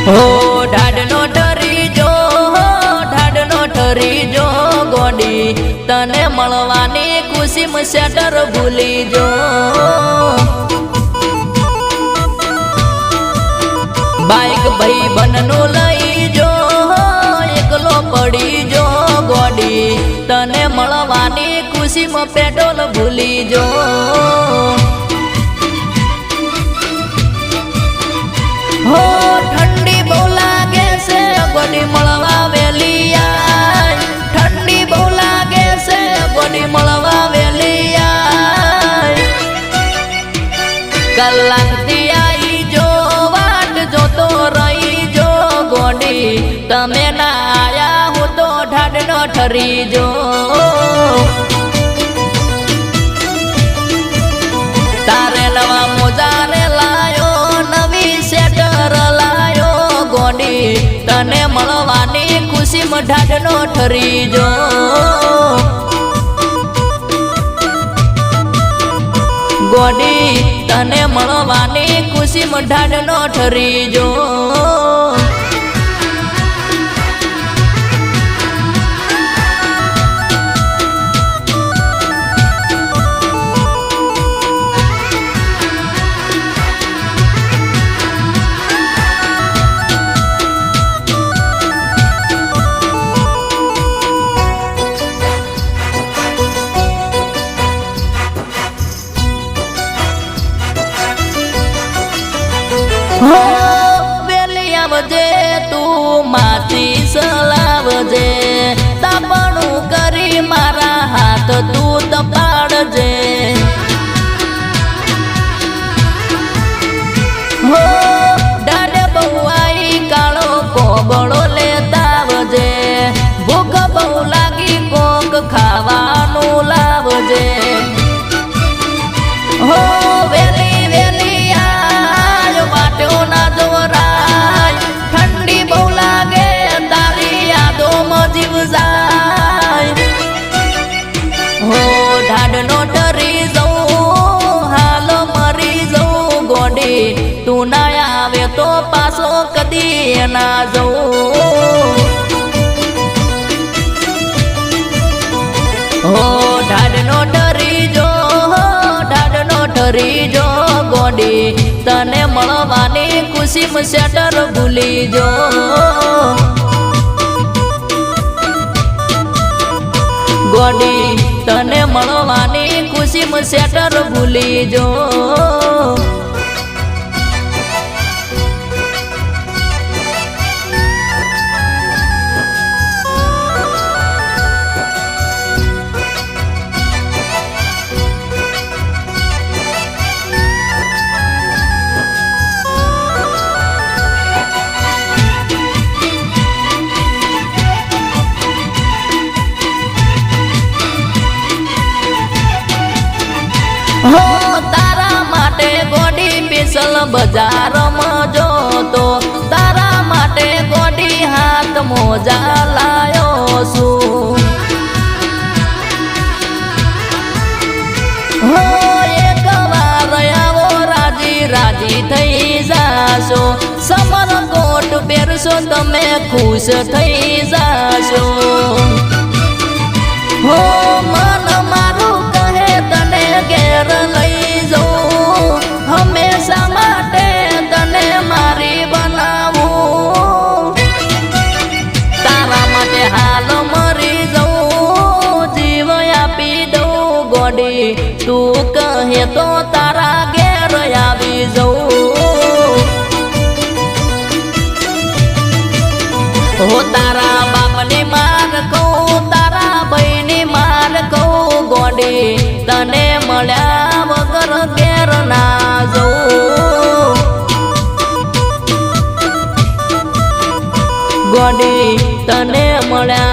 हो ढाडनो ठरी जो गोडी तने मळवानी खुशी में सेटर भूली जो बाइक भाई बननु लई जो एकलो पड़ी जो गोडी तने मळवानी खुशी में पेट्रोल भूली जो हो ठंडी बहु लागे से गोडी मळवा वेली आय ठंडी बहु लागे से गोडी मळवा वेली आय कलाक थी आई जो वाट जो तो रही जो गोडी तमे ना आया हूँ तो ढाडनो ठरी जो तारे नवा मोजा ने लायो नवी सेटर लायो गोडी तने मळवानी खुशी में ढाडनो ठरी जो गोडी तने मळवानी खुशी में ढाडनो ठरी जो हो वेली आवजे तू माची सलावजे तापणू करी मारा हाथ तू तपाड़जे हो डाडे बहुआई काळो कोबळो लेता आवजे भूख बहु लागी कोक खावानू लावजे हो वेली ठंडी बहु लागे तारी यादों में जीव जाय हो ढाडनो ठरी जाऊं हाल मरी जाऊं गोडी तू ना आवे तो पासो कदी ना जाऊं हो ढाडनो ठरी जो गोडी तने मळवानी खुशी में सेटर भूली जो गोडी तने मळवानी खुशी में सेटर भूली जो हो तारा माटे गोडी पिसल बाजार में जो तो तारा माटे गोडी हाथ मोजा लायो सु हो एक बार आवो राजी राजी थई जाशो समर कोट पेरसो तमे खुश थई जाशो हो मन मारू कहे तने घेर लई जाऊं हमेशा माटे तने मारी बनावूं तारा माटे हाल मरी जाऊं जीव आपी दऊं गोडी तू कहे तो तारा घेर आवी जाऊं हो तारा बापनी मार कहूं तारा बहनी मार कहूं गोडी तने मळ्या वगर घेर ना जाऊं गोडी तने मळ्या